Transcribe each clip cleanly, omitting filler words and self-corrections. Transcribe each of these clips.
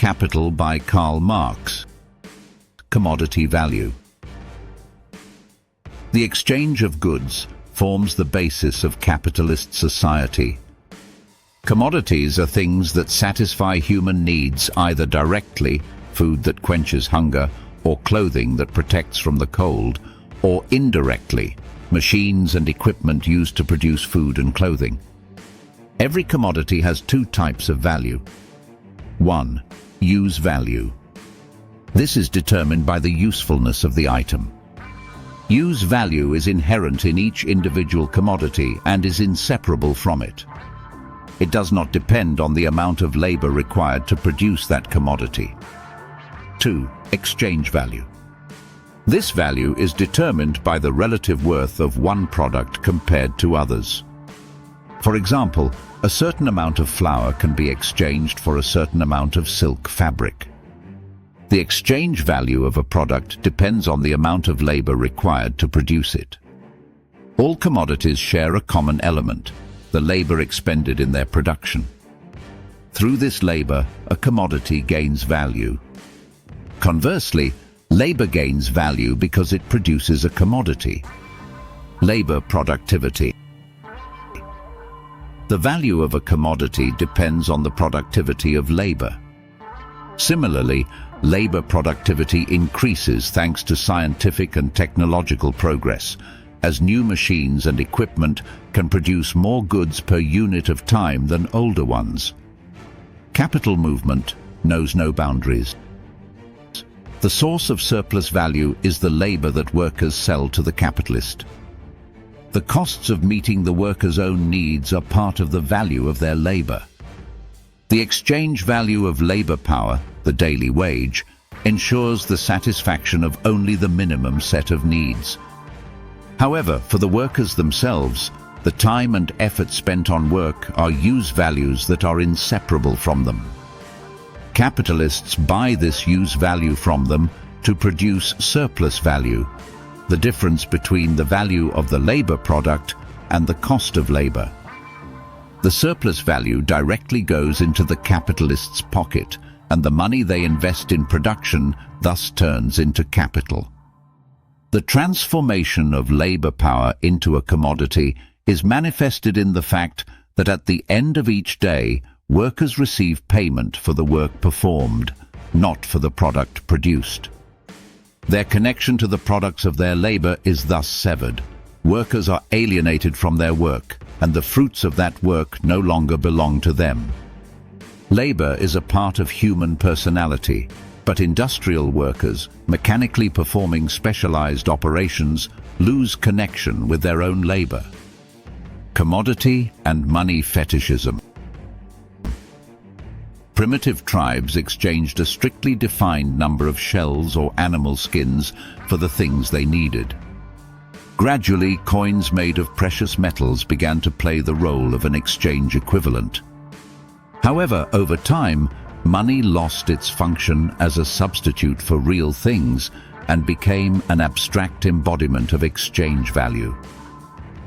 Capital by Karl Marx. Commodity value. The exchange of goods forms the basis of capitalist society. Commodities are things that satisfy human needs either directly, food that quenches hunger, or clothing that protects from the cold, or indirectly, machines and equipment used to produce food and clothing. Every commodity has two types of value. 1. Use value. This is determined by the usefulness of the item. Use value is inherent in each individual commodity and is inseparable from it. It does not depend on the amount of labor required to produce that commodity. 2. Exchange value. This value is determined by the relative worth of one product compared to others. For example, a certain amount of flour can be exchanged for a certain amount of silk fabric. The exchange value of a product depends on the amount of labor required to produce it. All commodities share a common element, the labor expended in their production. Through this labor, a commodity gains value. Conversely, labor gains value because it produces a commodity. Labor productivity. The value of a commodity depends on the productivity of labor. Similarly, labor productivity increases thanks to scientific and technological progress, as new machines and equipment can produce more goods per unit of time than older ones. Capital movement knows no boundaries. The source of surplus value is the labor that workers sell to the capitalist. The costs of meeting the workers' own needs are part of the value of their labor. The exchange value of labor power, the daily wage, ensures the satisfaction of only the minimum set of needs. However, for the workers themselves, the time and effort spent on work are use values that are inseparable from them. Capitalists buy this use value from them to produce surplus value, the difference between the value of the labor product and the cost of labor. The surplus value directly goes into the capitalist's pocket, and the money they invest in production thus turns into capital. The transformation of labor power into a commodity is manifested in the fact that at the end of each day, workers receive payment for the work performed, not for the product produced. Their connection to the products of their labor is thus severed. Workers are alienated from their work, and the fruits of that work no longer belong to them. Labor is a part of human personality, but industrial workers, mechanically performing specialized operations, lose connection with their own labor. Commodity and money fetishism. Primitive tribes exchanged a strictly defined number of shells or animal skins for the things they needed. Gradually, coins made of precious metals began to play the role of an exchange equivalent. However, over time, money lost its function as a substitute for real things and became an abstract embodiment of exchange value.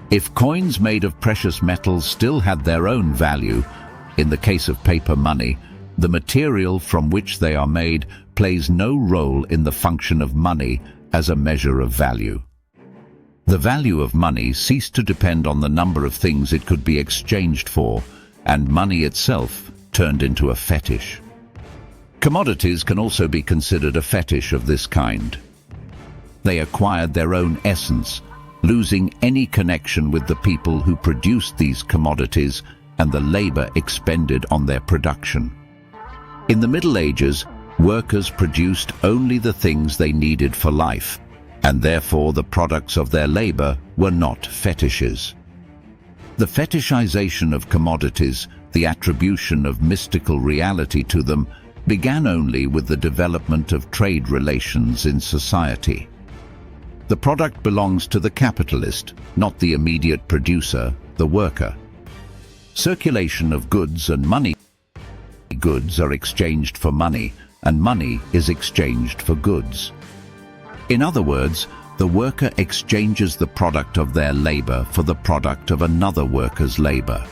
If coins made of precious metals still had their own value, in the case of paper money, the material from which they are made plays no role in the function of money as a measure of value. The value of money ceased to depend on the number of things it could be exchanged for, and money itself turned into a fetish. Commodities can also be considered a fetish of this kind. They acquired their own essence, losing any connection with the people who produced these commodities and the labor expended on their production. In the Middle Ages, workers produced only the things they needed for life, and therefore the products of their labor were not fetishes. The fetishization of commodities, the attribution of mystical reality to them, began only with the development of trade relations in society. The product belongs to the capitalist, not the immediate producer, the worker. Circulation of goods and money. Goods are exchanged for money, and money is exchanged for goods. In other words, the worker exchanges the product of their labor for the product of another worker's labor.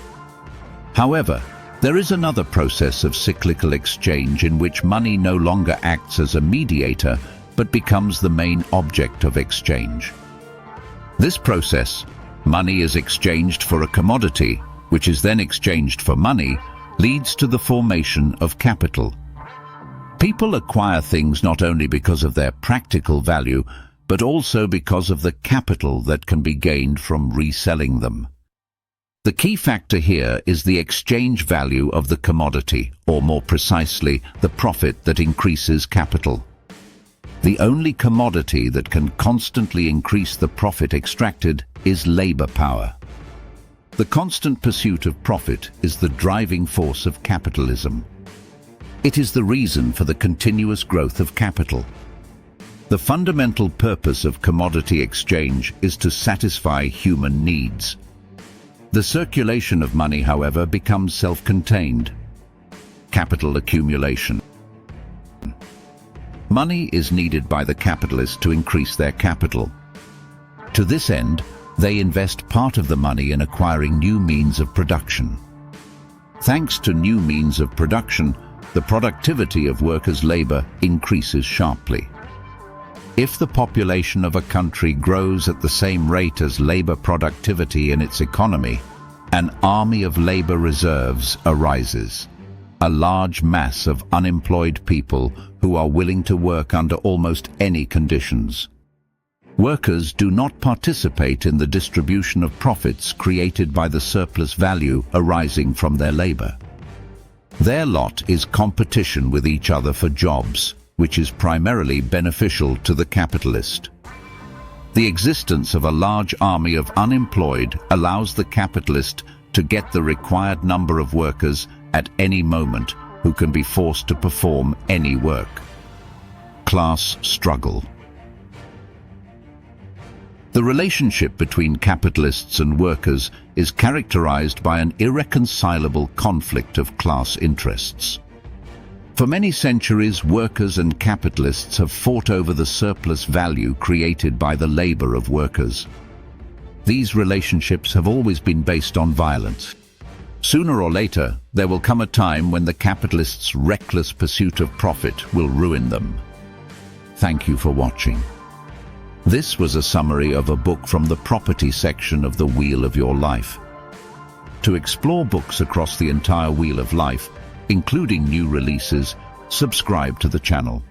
However, There is another process of cyclical exchange in which money no longer acts as a mediator, but becomes the main object of exchange. This process, money is exchanged for a commodity, which is then exchanged for money, leads to the formation of capital. People acquire things not only because of their practical value, but also because of the capital that can be gained from reselling them. The key factor here is the exchange value of the commodity, or more precisely, the profit that increases capital. The only commodity that can constantly increase the profit extracted is labor power. The constant pursuit of profit is the driving force of capitalism. It is the reason for the continuous growth of capital. The fundamental purpose of commodity exchange is to satisfy human needs. The circulation of money, however, becomes self-contained. Capital accumulation. Money is needed by the capitalists to increase their capital. To this end, they invest part of the money in acquiring new means of production. Thanks to new means of production, the productivity of workers' labor increases sharply. If the population of a country grows at the same rate as labor productivity in its economy, an army of labor reserves arises, a large mass of unemployed people who are willing to work under almost any conditions. Workers do not participate in the distribution of profits created by the surplus value arising from their labor. Their lot is competition with each other for jobs, which is primarily beneficial to the capitalist. The existence of a large army of unemployed allows the capitalist to get the required number of workers at any moment who can be forced to perform any work. Class struggle. The relationship between capitalists and workers is characterized by an irreconcilable conflict of class interests. For many centuries, workers and capitalists have fought over the surplus value created by the labor of workers. These relationships have always been based on violence. Sooner or later, there will come a time when the capitalists' reckless pursuit of profit will ruin them. Thank you for watching. This was a summary of a book from the property section of the Wheel of Your Life. To explore books across the entire Wheel of Life, including new releases, subscribe to the channel.